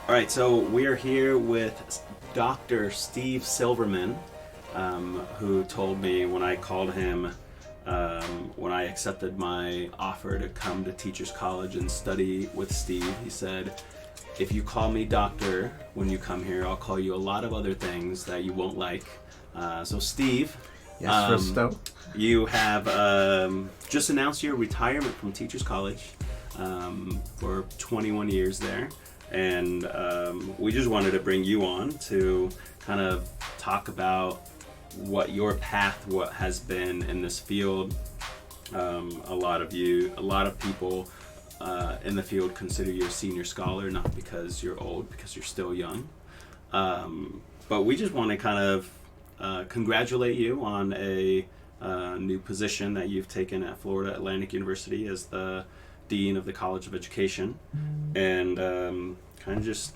All right, so we are here with Dr. Steve Silverman, who told me when I called him, when I accepted my offer to come to Teachers College and study with Steve, he said, if you call me doctor when you come here, I'll call you a lot of other things that you won't like. So Steve, Yes, Risto. you have just announced your retirement from Teachers College for 21 years there. And we just wanted to bring you on to kind of talk about what your path, what has been in this field. A lot of people in the field consider you a senior scholar, not because you're old, because you're still young. But we just want to kind of congratulate you on a new position that you've taken at Florida Atlantic University as the Dean of the College of Education, and kind of just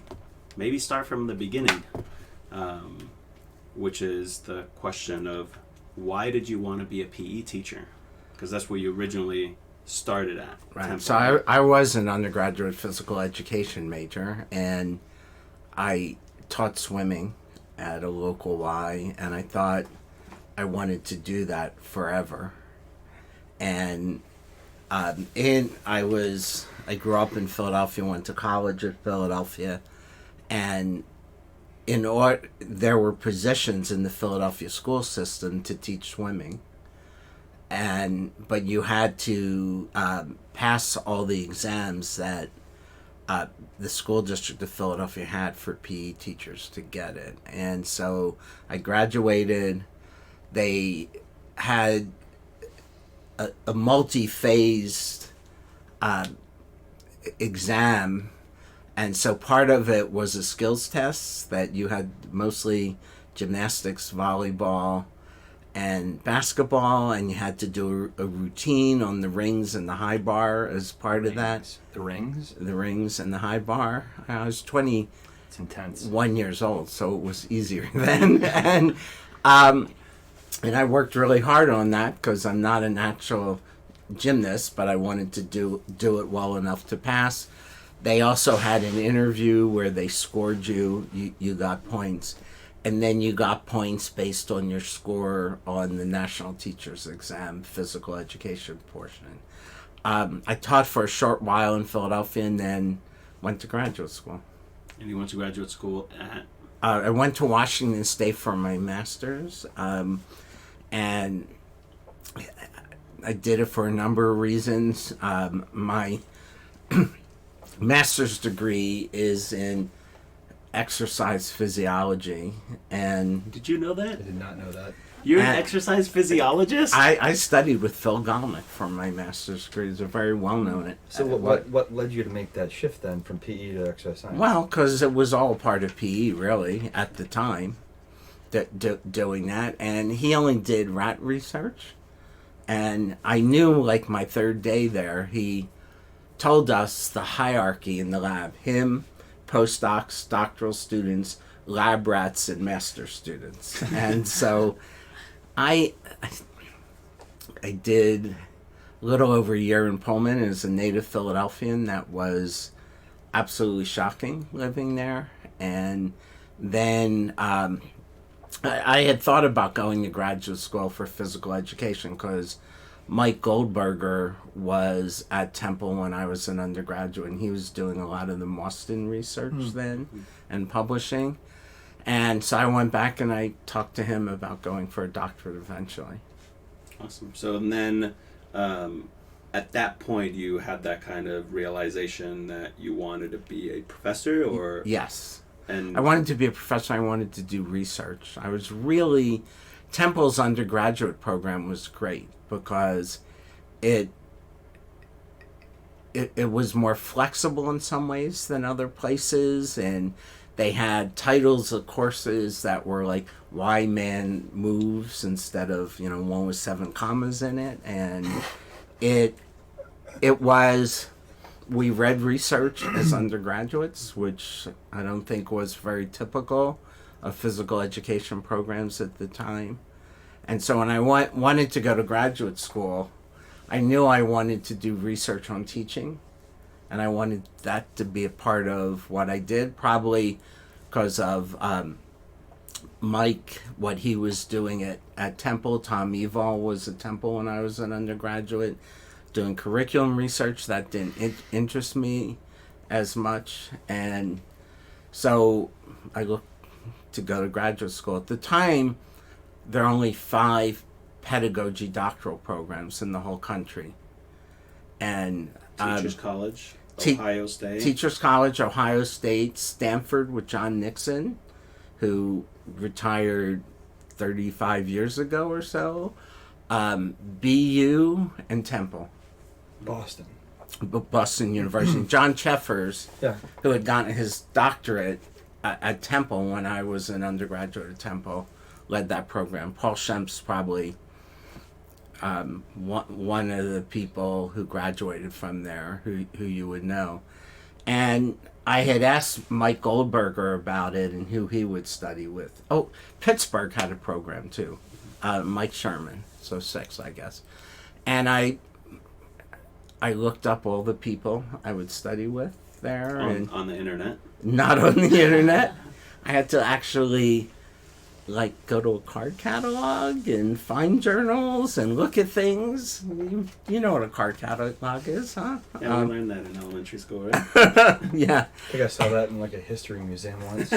maybe start from the beginning, which is the question of why did you want to be a PE teacher? Because that's where you originally started at. Right. Temple. So I was an undergraduate physical education major, and I taught swimming at a local Y, and I thought I wanted to do that forever. And I grew up in Philadelphia, went to college at Philadelphia, and there were positions in the Philadelphia school system to teach swimming, but you had to pass all the exams that the school district of Philadelphia had for PE teachers to get it. And so I graduated. They had a multi-phased exam, and so part of it was a skills test that you had mostly gymnastics, volleyball, and basketball, and you had to do a routine on the rings and the high bar as part of that. The rings? The rings and the high bar. I was 21 It's intense. years old, so it was easier then. And I worked really hard on that because I'm not a natural gymnast, but I wanted to do it well enough to pass. They also had an interview where they scored you got points, and then you got points based on your score on the National Teachers Exam physical education portion. I taught for a short while in Philadelphia and then went to graduate school. And you went to graduate school at? I went to Washington State for my master's, and I did it for a number of reasons. My master's degree is in exercise physiology, and Did you know I that? did not know that. You're an exercise physiologist? I studied with Phil Gallnick for my master's degree. He's a very well-known. So what led you to make that shift then from PE to exercise science? Well, because it was all part of PE, really, at the time, doing that. And he only did rat research. And I knew, like, my third day there, he told us the hierarchy in the lab. Him, postdocs, doctoral students, lab rats, and master students. And so I did a little over a year in Pullman as a native Philadelphian. That was absolutely shocking living there. And then I had thought about going to graduate school for physical education because Mike Goldberger was at Temple when I was an undergraduate, and he was doing a lot of the Boston research then and publishing. And so I went back and I talked to him about going for a doctorate eventually. Awesome. So then at that point you had that kind of realization that you wanted to be a professor, or? Yes. And I wanted to be a professor. I wanted to do research. I was really... Temple's undergraduate program was great because it was more flexible in some ways than other places, and they had titles of courses that were like Why Man Moves instead of, one with 7 commas in it. And it was... We read research as undergraduates, which I don't think was very typical of physical education programs at the time. And so when I wanted to go to graduate school, I knew I wanted to do research on teaching. and I wanted that to be a part of what I did, probably because of Mike, what he was doing at Temple. Tom Evol was at Temple when I was an undergraduate, doing curriculum research that didn't interest me as much, and so I looked to go to graduate school. At the time, there are only 5 pedagogy doctoral programs in the whole country, and Teachers College, Te- Ohio State. Teachers College, Ohio State, Stanford with John Nixon, who retired 35 years ago or so, BU, and Temple. Boston University. John Cheffers, Yeah. who had gotten his doctorate at Temple when I was an undergraduate at Temple, led that program. Paul Shemp's probably one of the people who graduated from there who you would know. And I had asked Mike Goldberger about it and who he would study with. Oh, Pittsburgh had a program too. Mike Sherman, so 6, I guess. And I looked up all the people I would study with there. On the internet? Not on the internet. I had to actually go to a card catalog and find journals and look at things. You know what a card catalog is, huh? Yeah, we learned that in elementary school, right? Yeah. I think I saw that in a history museum once.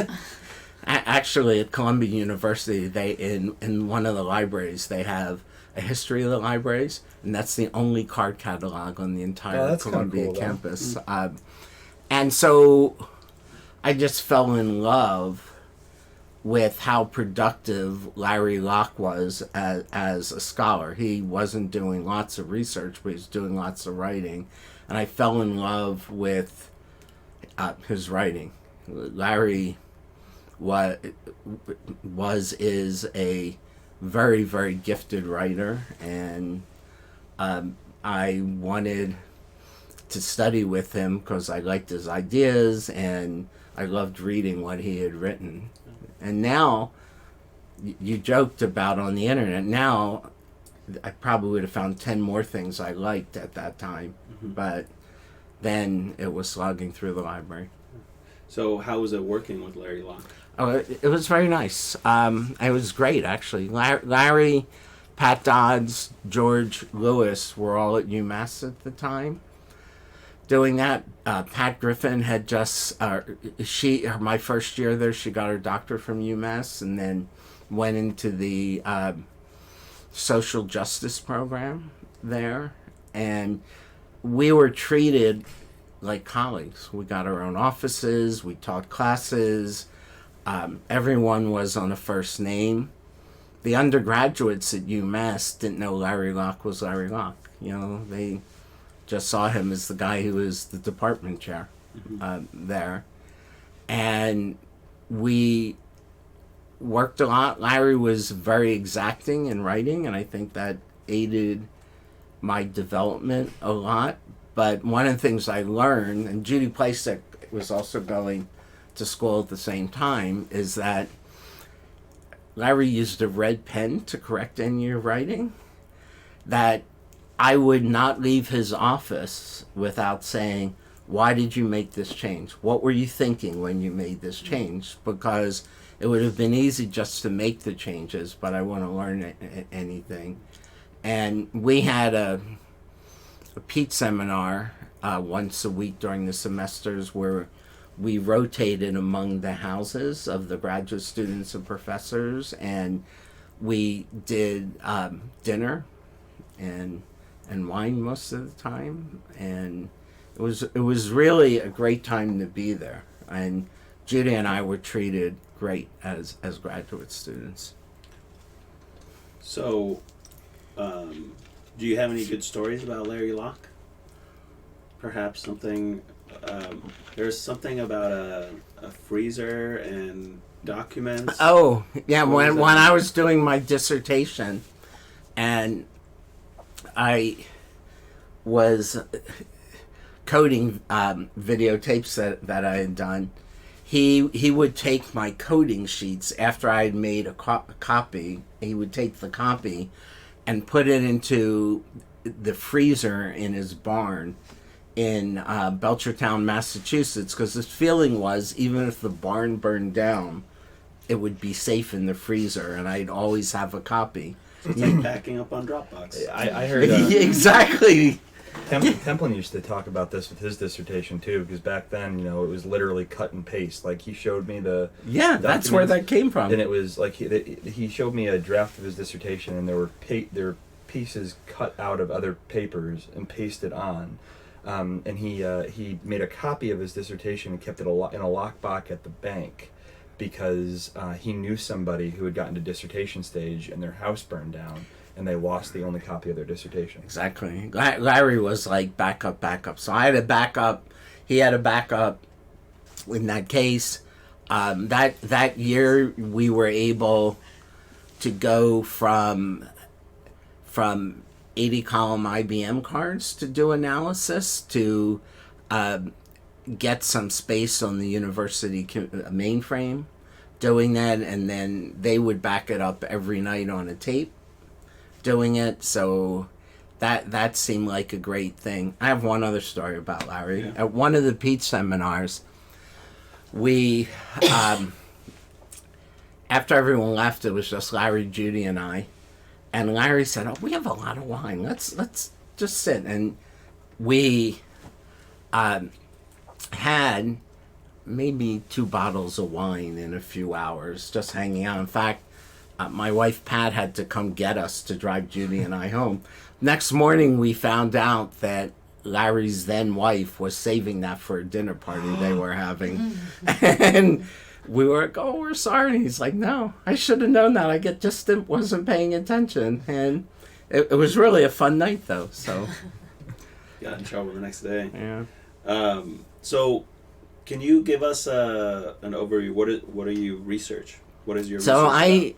Actually, at Columbia University, they in one of the libraries, they have a history of the libraries, and that's the only card catalog on the entire Columbia campus. And so I just fell in love with how productive Larry Locke was as a scholar. He wasn't doing lots of research, but he was doing lots of writing. And I fell in love with his writing. Larry is a very, very gifted writer, and I wanted to study with him because I liked his ideas and I loved reading what he had written. And now, you joked about on the internet, now I probably would have found 10 more things I liked at that time, but then it was slogging through the library. So how was it working with Larry Locke? Oh, it was very nice. It was great, actually. Larry, Pat Dodds, George Lewis were all at UMass at the time doing that. Pat Griffin had just, my first year there, she got her doctorate from UMass and then went into the social justice program there. And we were treated like colleagues. We got our own offices, we taught classes. Everyone was on a first name. The undergraduates at UMass didn't know Larry Locke was Larry Locke. They just saw him as the guy who was the department chair there. And we worked a lot. Larry was very exacting in writing, and I think that aided my development a lot. But one of the things I learned, and Judy Plasek was also going to school at the same time, is that Larry used a red pen to correct any of your writing, that I would not leave his office without saying, why did you make this change? What were you thinking when you made this change? Because it would have been easy just to make the changes, but I want to learn anything. And we had a Pete seminar once a week during the semesters where we rotated among the houses of the graduate students and professors, and we did dinner and wine most of the time, and it was really a great time to be there. And Judy and I were treated great as graduate students. So, do you have any good stories about Larry Locke? Perhaps something. There's something about a freezer and documents. Oh, yeah. When I was doing my dissertation, and I was coding videotapes that I had done, he would take my coding sheets after I had made a copy. He would take the copy and put it into the freezer in his barn in Belchertown, Massachusetts, because his feeling was even if the barn burned down, it would be safe in the freezer, and I'd always have a copy. So it's like backing up on Dropbox. I heard Exactly. Templin used to talk about this with his dissertation too, because back then, it was literally cut and paste. Like he showed me the That's where that came from. and it was like he showed me a draft of his dissertation, and there were pieces cut out of other papers and pasted on. And he made a copy of his dissertation and kept it in a lockbox at the bank, because he knew somebody who had gotten to dissertation stage and their house burned down, and they lost the only copy of their dissertation. Exactly. Larry was like backup. So I had a backup. He had a backup. In that case, that year we were able to go from 80 column IBM cards to do analysis to get some space on the university mainframe doing that, and then they would back it up every night on a tape doing it. So that seemed like a great thing. I have one other story about Larry. At one of the Peach seminars, we after everyone left, it was just Larry, Judy, and I. And Larry said, "Oh, we have a lot of wine. Let's just sit." And we had maybe 2 bottles of wine in a few hours, just hanging out. In fact, my wife Pat had to come get us to drive Judy and I home. Next morning, we found out that Larry's then wife was saving that for a dinner party they were having, and we were like, "Oh, we're sorry." He's like, "No, I should have known that. Wasn't paying attention." And it was really a fun night, though. So Got in trouble the next day. yeah. So, can you give us an overview? What are you research? What is your So research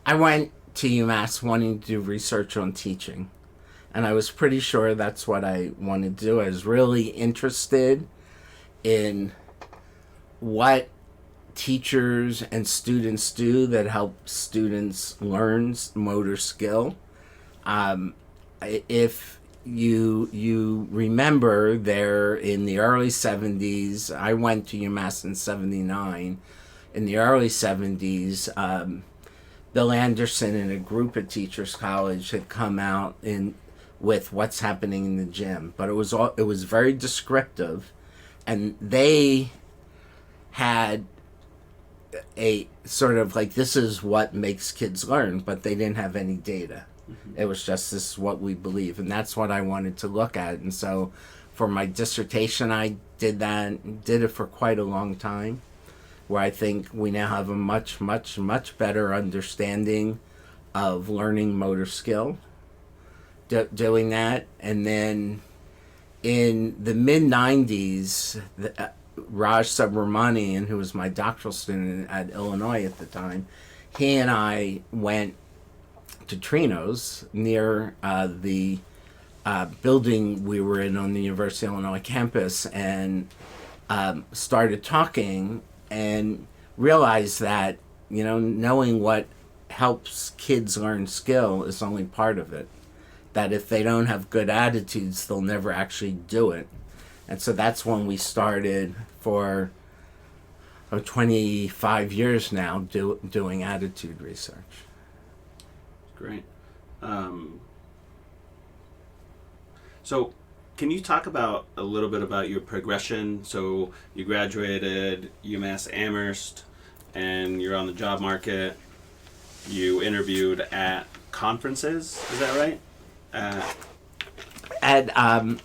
I went to UMass wanting to do research on teaching, and I was pretty sure that's what I wanted to do. I was really interested in what teachers and students do that help students learn motor skill. If you remember, there in the early 70s, I went to UMass in 79. In the early 70s, Bill Anderson and a group at Teachers College had come out with what's happening in the gym, but it was very descriptive, and they had a sort of like, this is what makes kids learn, but they didn't have any data. It was just, this is what we believe, and that's what I wanted to look at. And so for my dissertation, I did it for quite a long time, where I think we now have a much, much, much better understanding of learning motor skill, doing that. And then in the mid-90s, Raj Subramanian, who was my doctoral student at Illinois at the time, he and I went to Trino's near the building we were in on the University of Illinois campus, and started talking and realized that, knowing what helps kids learn skill is only part of it. That if they don't have good attitudes, they'll never actually do it. And so that's when we started for 25 years now doing attitude research. Great. So can you talk about a little bit about your progression? So you graduated UMass Amherst, and you're on the job market. You interviewed at conferences, is that right? At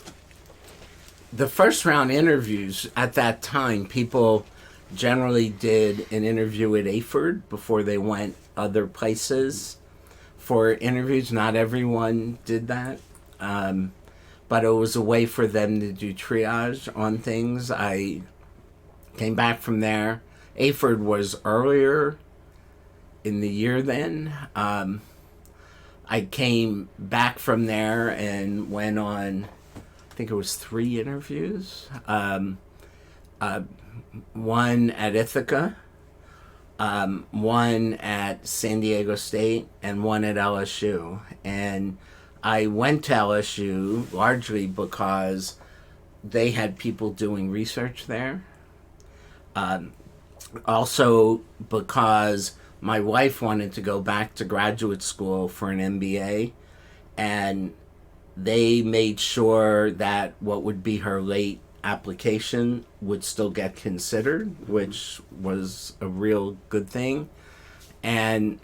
the first round interviews at that time, people generally did an interview at AFERD before they went other places for interviews. Not everyone did that, but it was a way for them to do triage on things. I came back from there. AFERD was earlier in the year then. I came back from there and went on, I think it was 3 interviews. One at Ithaca, one at San Diego State, and one at LSU. And I went to LSU largely because they had people doing research there. Also, because my wife wanted to go back to graduate school for an MBA, and they made sure that what would be her late application would still get considered, which was a real good thing. And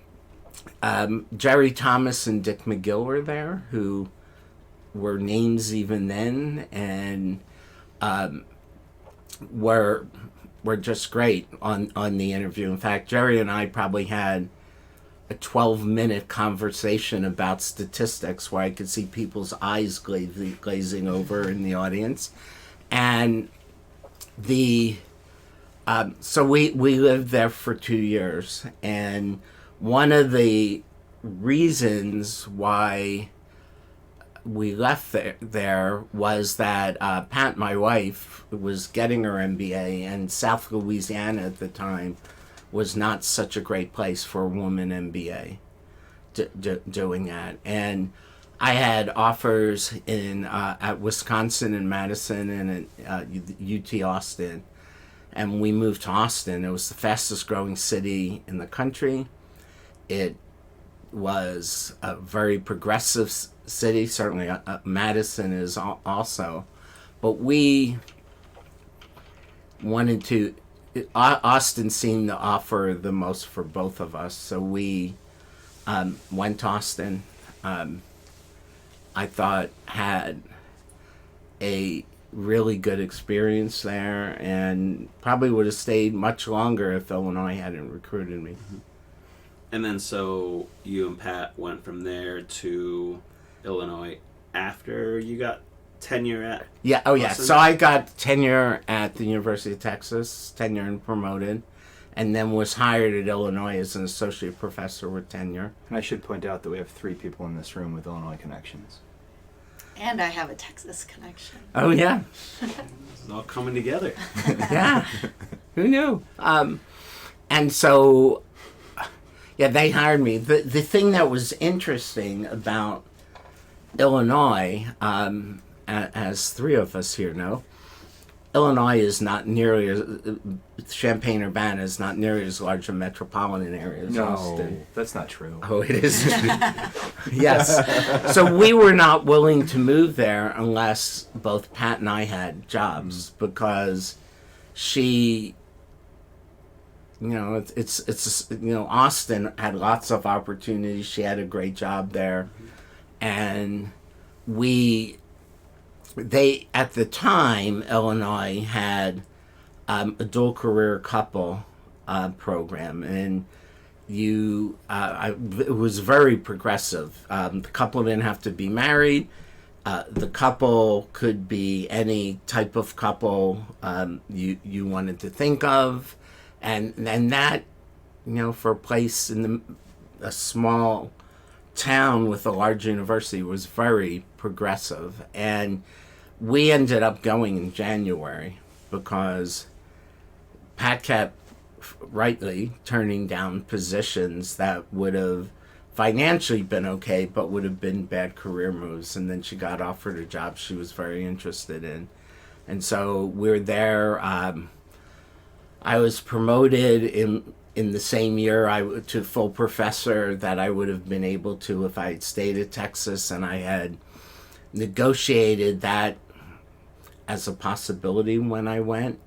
Jerry Thomas and Dick McGill were there, who were names even then, and were just great on the interview. In fact, Jerry and I probably had a 12-minute conversation about statistics where I could see people's eyes glazing over in the audience. And so we lived there for 2 years, and one of the reasons why we left there was that Pat, my wife, was getting her MBA, and South Louisiana at the time was not such a great place for a woman MBA doing that. And I had offers in at Wisconsin and Madison and at UT Austin, and we moved to Austin. It was the fastest growing city in the country. It was a very progressive city, certainly Madison is also, but we wanted to, Austin seemed to offer the most for both of us, so we went to Austin. I thought had a really good experience there, and probably would have stayed much longer if Illinois hadn't recruited me. And then so you and Pat went from there to Illinois after you got tenure at Austin? So I got tenure at the University of Texas, tenure and promoted, and then was hired at Illinois as an associate professor with tenure. And I should point out that we have 3 people in this room with Illinois connections. And I have a Texas connection. Oh yeah. This is all coming together. Yeah. Who knew? And so, yeah, they hired me. The thing that was interesting about Illinois, as 3 of us here know, Illinois is not nearly as, Champaign-Urbana is not nearly as large a metropolitan area as Austin. That's not true. Oh, it is. Yes. So we were not willing to move there unless both Pat and I had jobs, because she, it's Austin had lots of opportunities. She had a great job there, and they at the time, Illinois had a dual career couple program, and it was very progressive. The couple didn't have to be married. The couple could be any type of couple you wanted to think of, and that, for a place in a small town with a large university, was very progressive. And we ended up going in January because Pat kept rightly turning down positions that would have financially been okay, but would have been bad career moves. And then she got offered a job she was very interested in. And so we're there. I was promoted in the same year to full professor that I would have been able to if I had stayed at Texas, and I had negotiated that as a possibility when I went,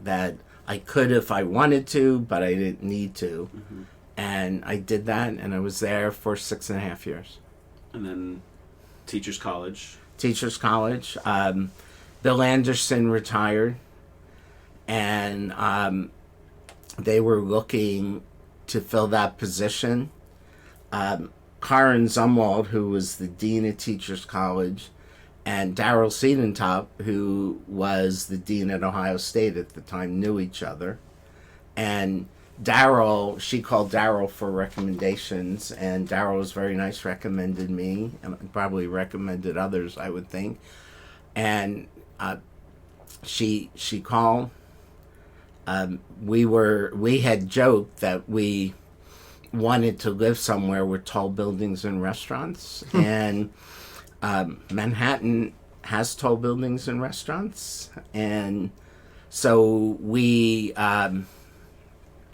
that I could if I wanted to, but I didn't need to. Mm-hmm. And I did that, and I was there for 6.5 years. And then Teachers College. Bill Anderson retired, and they were looking to fill that position. Karen Zumwalt, who was the dean of Teachers College, and Darrell Siedentop, who was the dean at Ohio State at the time, knew each other. And she called Darrell for recommendations, and Darrell was very nice, recommended me, and probably recommended others, I would think. And she called. We had joked that we wanted to live somewhere with tall buildings and restaurants, and Manhattan has tall buildings and restaurants, and so we.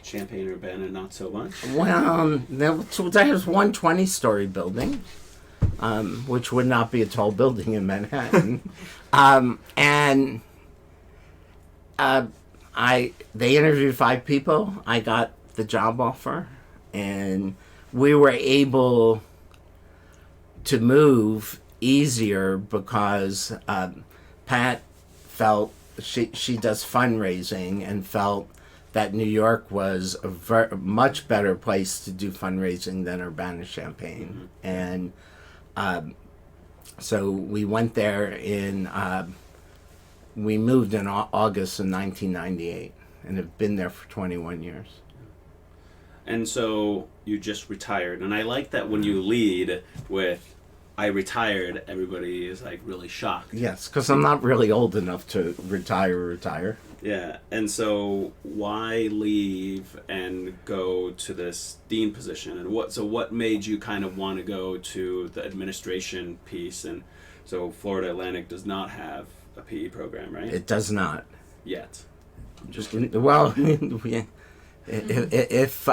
Champaign-Urbana, not so much. Well, there's one 20-story building, which would not be a tall building in Manhattan. And they interviewed 5 people. I got the job offer, and we were able to move easier because Pat felt she does fundraising and felt that New York was a much better place to do fundraising than Urbana-Champaign. Mm-hmm. And so we went there we moved in August of 1998 and have been there for 21 years. And so you just retired. And I like that when you lead with, I retired, everybody is like really shocked. Yes, because I'm not really old enough to retire. Yeah, and so why leave and go to this dean position? And what made you kind of want to go to the administration piece? And so Florida Atlantic does not have a PE program, right? It does not. Yet. Well, if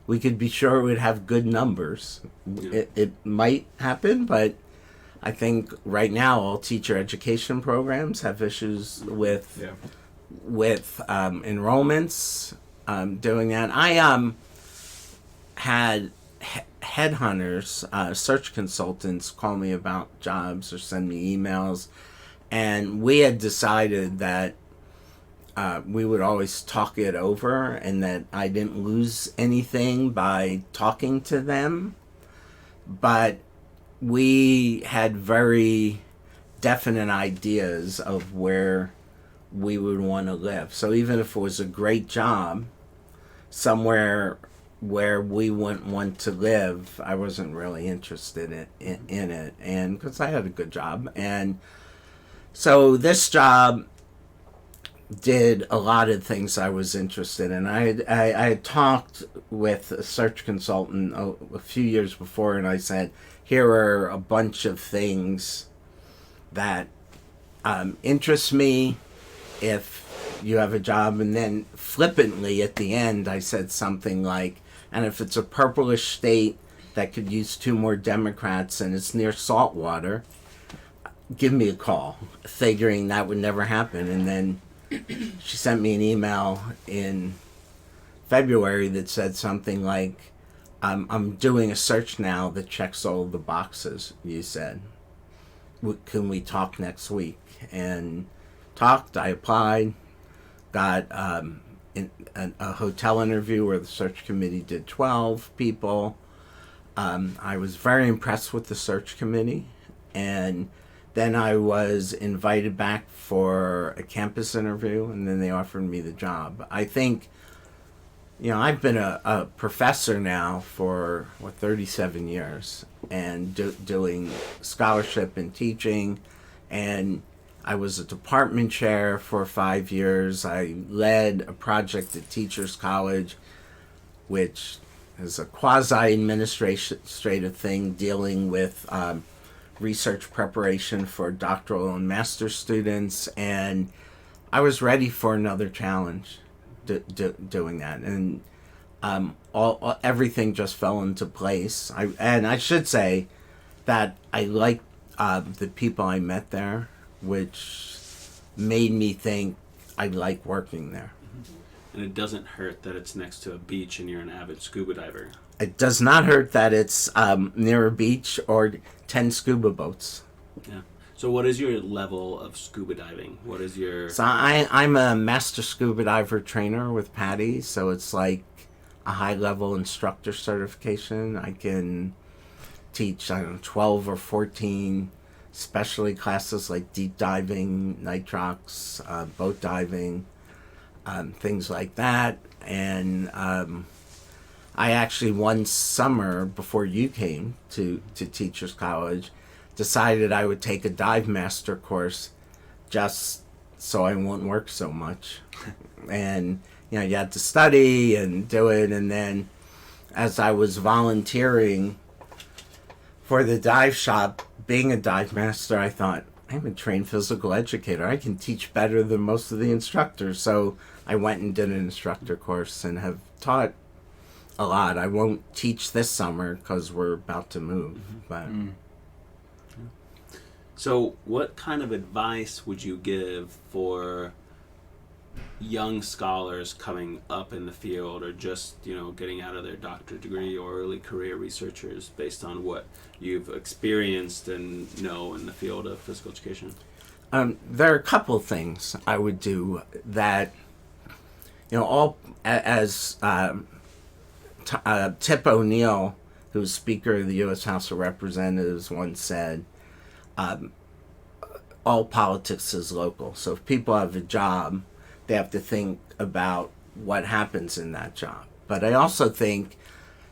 we could be sure we'd have good numbers, Yeah. it might happen, but I think right now all teacher education programs have issues with enrollments. Doing that, I had headhunters, search consultants, call me about jobs or send me emails, and we had decided that we would always talk it over, and that I didn't lose anything by talking to them, but we had very definite ideas of where we would want to live. So even if it was a great job somewhere where we wouldn't want to live, I wasn't really interested in it, and because I had a good job. And so this job did a lot of things I was interested in. I had talked with a search consultant a few years before, and I said, here are a bunch of things that interest me if you have a job. And then flippantly at the end, I said something like, and if it's a purplish state that could use 2 more Democrats and it's near saltwater, give me a call, figuring that would never happen. And then she sent me an email in February that said something like, I'm doing a search now that checks all the boxes you said. Can we talk next week? And talked, I applied, got a hotel interview where the search committee did 12 people. I was very impressed with the search committee, and then I was invited back for a campus interview, and then they offered me the job. I think, I've been a professor now for 37 years, and doing scholarship and teaching, and I was a department chair for 5 years. I led a project at Teachers College, which is a quasi-administrative thing dealing with research preparation for doctoral and master's students, and I was ready for another challenge doing that, and everything just fell into place. I should say that I liked the people I met there, which made me think I like working there. And it doesn't hurt that it's next to a beach and you're an avid scuba diver. It does not hurt that it's near a beach or 10 scuba boats. Yeah. So what is your level of scuba diving? What is your... So I'm a master scuba diver trainer with Patty, so it's like a high-level instructor certification. I can teach, 12 or 14 specialty classes like deep diving, nitrox, boat diving, things like that. And I actually one summer before you came to Teachers College decided I would take a dive master course just so I won't work so much. And you had to study and do it, and then as I was volunteering for the dive shop being a dive master, I thought, I'm a trained physical educator. I can teach better than most of the instructors. So I went and did an instructor course and have taught a lot. I won't teach this summer because we're about to move. But So, what kind of advice would you give for young scholars coming up in the field, or just getting out of their doctorate degree, or early career researchers, based on what you've experienced and know in the field of physical education? there are a couple things I would do that, all as Tip O'Neill, who's Speaker of the U.S. House of Representatives, once said, all politics is local. So if people have a job, they have to think about what happens in that job. But I also think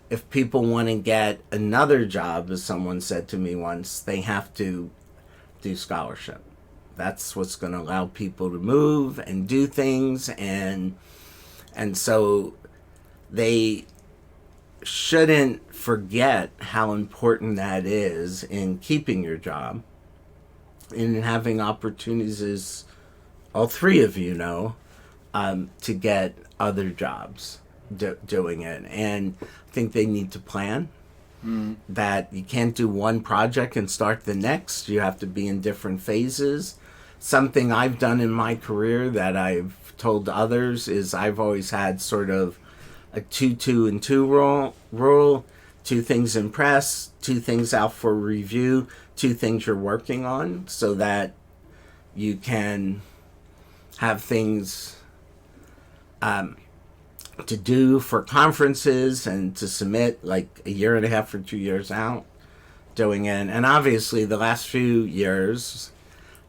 if people want to get another job, as someone said to me once, they have to do scholarship. That's what's going to allow people to move and do things, and so they shouldn't forget how important that is in keeping your job and in having opportunities, as all three of you know, to get other jobs doing it. And I think they need to plan that you can't do one project and start the next. You have to be in different phases. Something I've done in my career that I've told others is I've always had sort of a 2-2-2 rule. 2 things in press, 2 things out for review, 2 things you're working on, so that you can have things to do for conferences and to submit like a year and a half or 2 years out doing it. And obviously the last few years,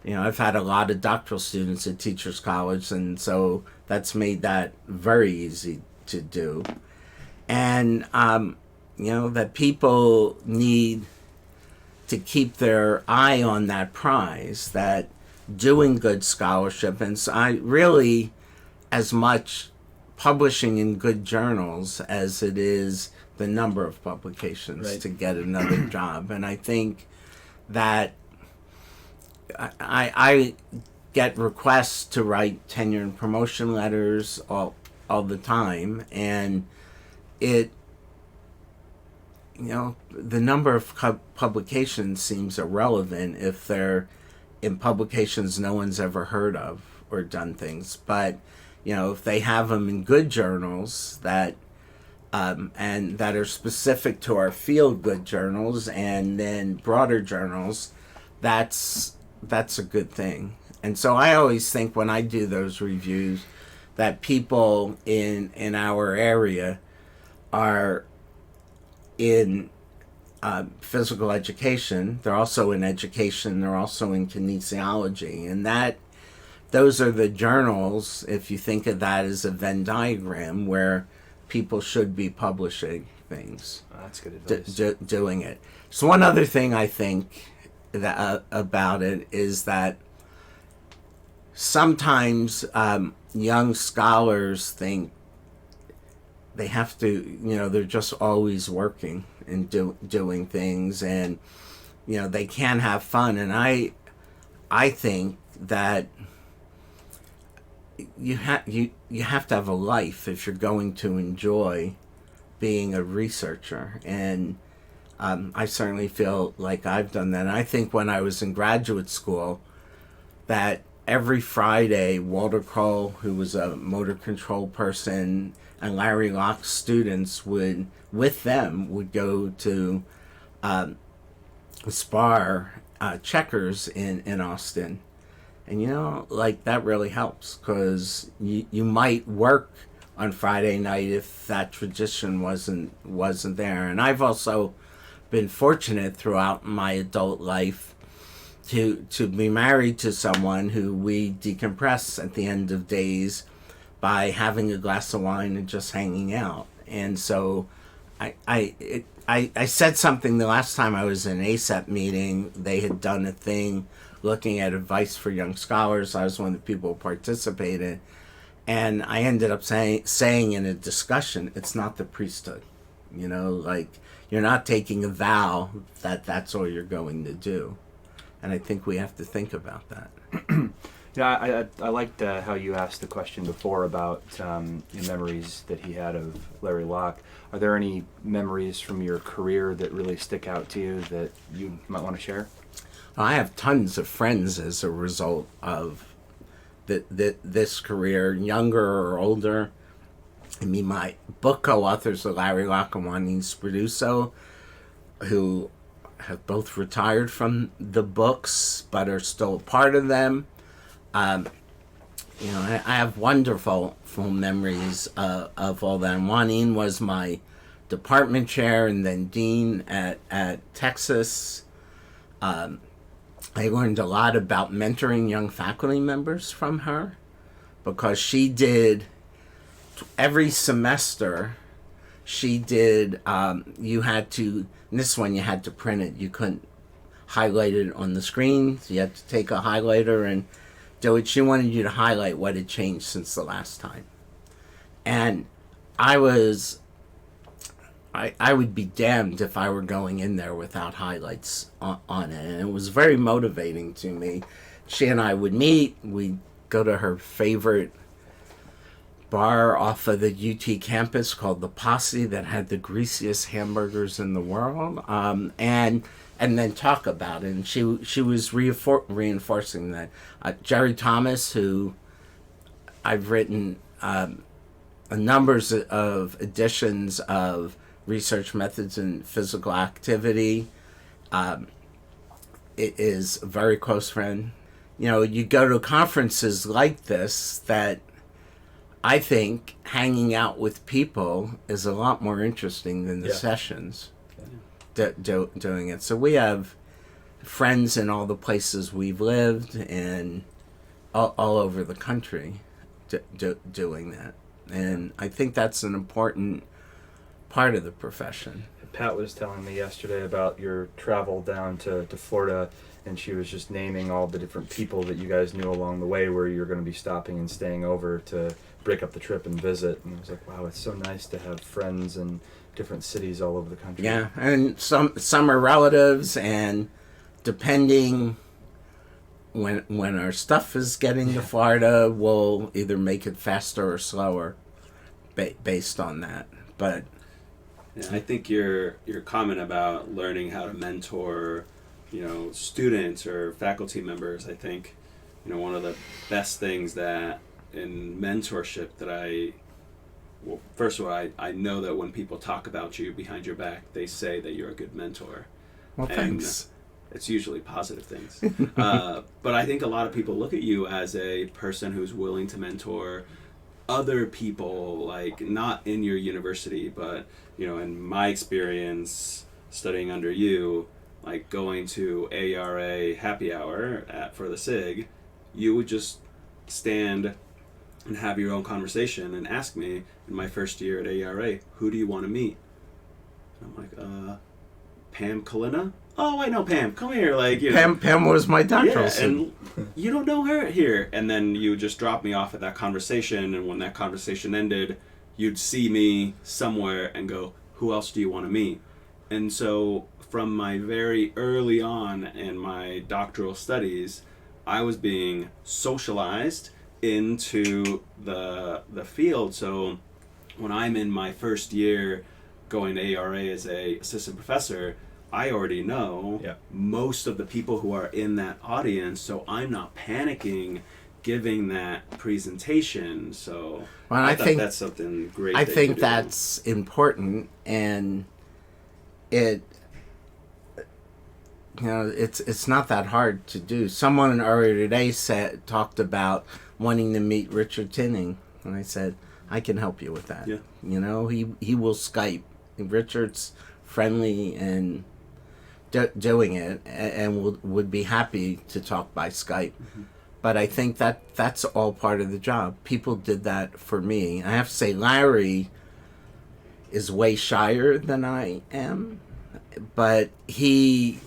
I've had a lot of doctoral students at Teachers College, and so that's made that very easy to do. And that people need to keep their eye on that prize, that doing good scholarship, and so I really, as much publishing in good journals as it is the number of publications Right. to get another job. And I think that I get requests to write tenure and promotion letters all the time, and it the number of publications seems irrelevant if they're in publications no one's ever heard of or done things. But if they have them in good journals that and that are specific to our field, good journals, and then broader journals, that's a good thing. And so I always think when I do those reviews that people in our area are in physical education. They're also in education. They're also in kinesiology, and those are the journals, if you think of that as a Venn diagram, where people should be publishing things. Oh, that's good advice. Doing it. So one other thing I think that about it is that sometimes young scholars think they have to, they're just always working and doing things, and they can have fun. And I think that you have to have a life if you're going to enjoy being a researcher. And I certainly feel like I've done that. And I think when I was in graduate school, that every Friday, Walter Kroll, who was a motor control person, and Larry Locke students would go to spar checkers in Austin. And that really helps, because you might work on Friday night if that tradition wasn't there. And I've also been fortunate throughout my adult life to be married to someone who we decompress at the end of days by having a glass of wine and just hanging out. And so I said something the last time I was in an ASEP meeting. They had done a thing looking at advice for young scholars. I was one of the people who participated. And I ended up saying in a discussion, it's not the priesthood. you're not taking a vow that that's all you're going to do. And I think we have to think about that. Yeah, I liked how you asked the question before about the memories that he had of Larry Locke. Are there any memories from your career that really stick out to you that you might want to share? I have tons of friends as a result of this career, younger or older. I mean, my book co-authors are Larry Locke and Juanine Spaduzzo, who have both retired from the books but are still a part of them. I have wonderful full memories of all that. And Juanine was my department chair and then dean at Texas. I learned a lot about mentoring young faculty members from her, because she did every semester. She did, you had to, and this one you had to print it. You couldn't highlight it on the screen. So you had to take a highlighter and do it. She wanted you to highlight what had changed since the last time. And I would be damned if I were going in there without highlights on it. And it was very motivating to me. She and I would meet. We'd go to her favorite bar off of the UT campus called the Posse that had the greasiest hamburgers in the world, and then talk about it. And she was reinforcing that. Jerry Thomas, who I've written numbers of editions of Research Methods in Physical Activity, is a very close friend. You go to conferences like this that I think hanging out with people is a lot more interesting than the sessions doing it. So we have friends in all the places we've lived and all over the country doing that. And I think that's an important part of the profession. Pat was telling me yesterday about your travel down to Florida, and she was just naming all the different people that you guys knew along the way where you're going to be stopping and staying over to break up the trip and visit. And I was like, wow, it's so nice to have friends in different cities all over the country. Yeah, and some are relatives, and depending when our stuff is getting to Florida, we'll either make it faster or slower based on that. But yeah, I think your comment about learning how to mentor, students or faculty members, I think, one of the best things that in mentorship that first of all, I know that when people talk about you behind your back, they say that you're a good mentor. Well, thanks. It's usually positive things. But I think a lot of people look at you as a person who's willing to mentor other people, like not in your university, but in my experience studying under you, like going to AERA happy hour for the SIG, you would just stand and have your own conversation and ask me in my first year at AERA, who do you want to meet? And I'm like, Pam Kalina? Oh, I know Pam. Come here, Pam was my doctoral student. And you don't know her here. And then you just drop me off at that conversation, and when that conversation ended, you'd see me somewhere and go, who else do you want to meet? And so from my very early on in my doctoral studies, I was being socialized into the field. So when I'm in my first year going to AERA as a assistant professor, I already know most of the people who are in that audience, so I'm not panicking giving that presentation. So I think that's something great. I think that's important, and it's not that hard to do. Someone earlier today talked about wanting to meet Richard Tinning, and I said, I can help you with that. Yeah. He will Skype. Richard's friendly and doing it, and would be happy to talk by Skype. Mm-hmm. But I think that's all part of the job. People did that for me. I have to say, Larry is way shyer than I am, but he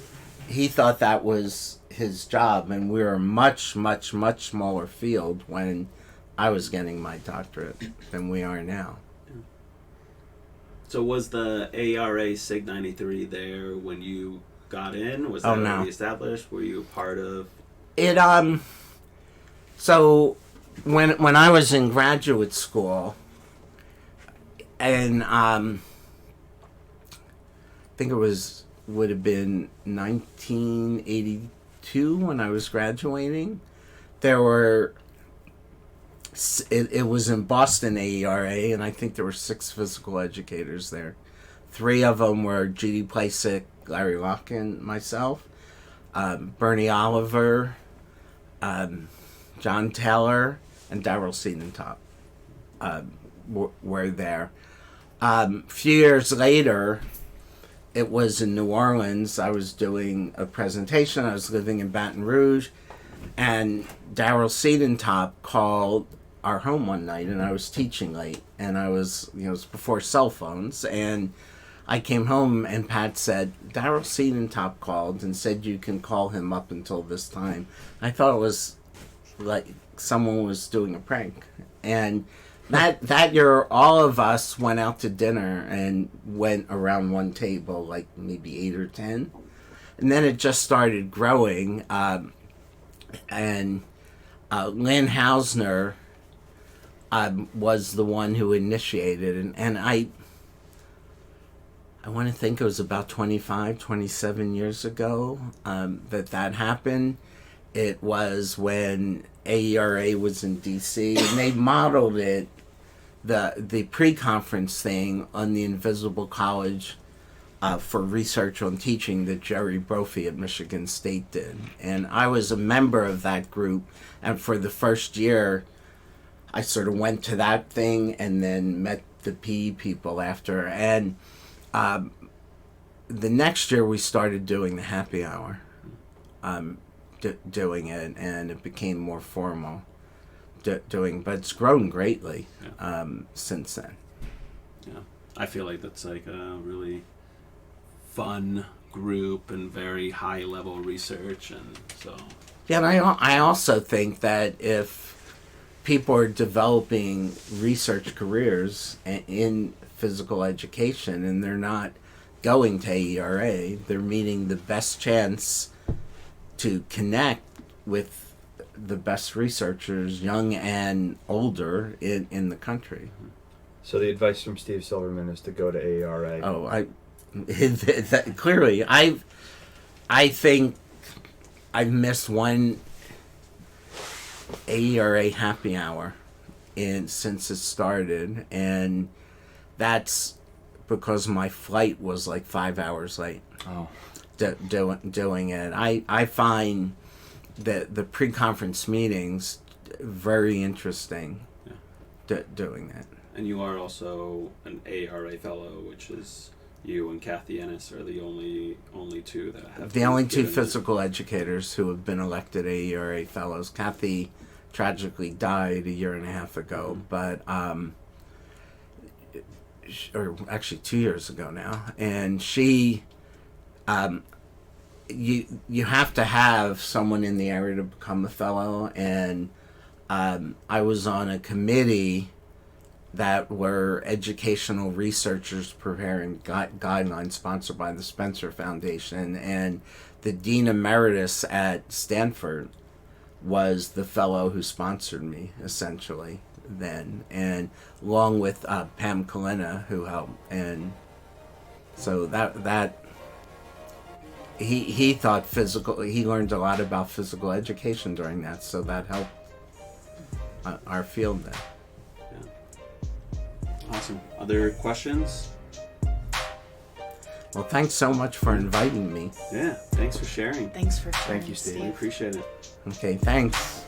thought that was his job, and we were a much, much, much smaller field when I was getting my doctorate than we are now. So was the AERA SIG 93 there when you got in? Was Oh, that no. already established? Were you part of? It so when I was in graduate school, and I think would have been 1982 when I was graduating. There were it was in Boston AERA, and I think there were 6 physical educators there. 3 of them were G.D. Plasick, Larry Locke, and myself. Bernie Oliver, John Taylor, and Darrell Siedentop were there. Few years later, it was in New Orleans. I was doing a presentation. I was living in Baton Rouge, and Darrell Siedentop called our home one night, and I was teaching late, and it was before cell phones, and I came home, and Pat said, Darrell Siedentop called and said you can call him up until this time. I thought it was like someone was doing a prank. And that year, all of us went out to dinner and went around one table, like maybe 8 or 10. And then it just started growing. And Lynn Hausner was the one who initiated it. And I want to think it was about 25, 27 years ago that happened. It was when AERA was in D.C. and they modeled it, the pre-conference thing, on the Invisible College for Research on Teaching that Jerry Brophy at Michigan State did. And I was a member of that group, and for the first year, I sort of went to that thing and then met the PE people after. And the next year we started doing the happy hour, doing it, and it became more formal but it's grown greatly since then. Yeah, I feel like that's like a really fun group and very high level research, and so. Yeah, and I also think that if people are developing research careers in physical education and they're not going to AERA, they're meeting the best chance to connect with the best researchers, young and older, in the country. So the advice from Steve Silverman is to go to AERA. Oh, clearly, I think I've missed one AERA happy hour since it started, and that's because my flight was like 5 hours late. Oh. Doing it. I find the pre-conference meetings very interesting. Yeah. Doing that. And you are also an AERA fellow, which is you and Kathy Ennis are the only 2 that have. The only 2 given physical educators who have been elected AERA fellows. Kathy tragically died a year and a half ago, but or actually 2 years ago now, and she. You have to have someone in the area to become a fellow, and I was on a committee that were educational researchers preparing guidelines sponsored by the Spencer Foundation, and the Dean Emeritus at Stanford was the fellow who sponsored me, essentially, then, and along with Pam Kalina, who helped, and so that he thought he learned a lot about physical education during that, so that helped our field then. Yeah. Awesome. Other questions? Well, thanks so much for inviting me. Yeah, thanks for sharing. Thanks for sharing, Thank you, Steve. We appreciate it. Okay, thanks.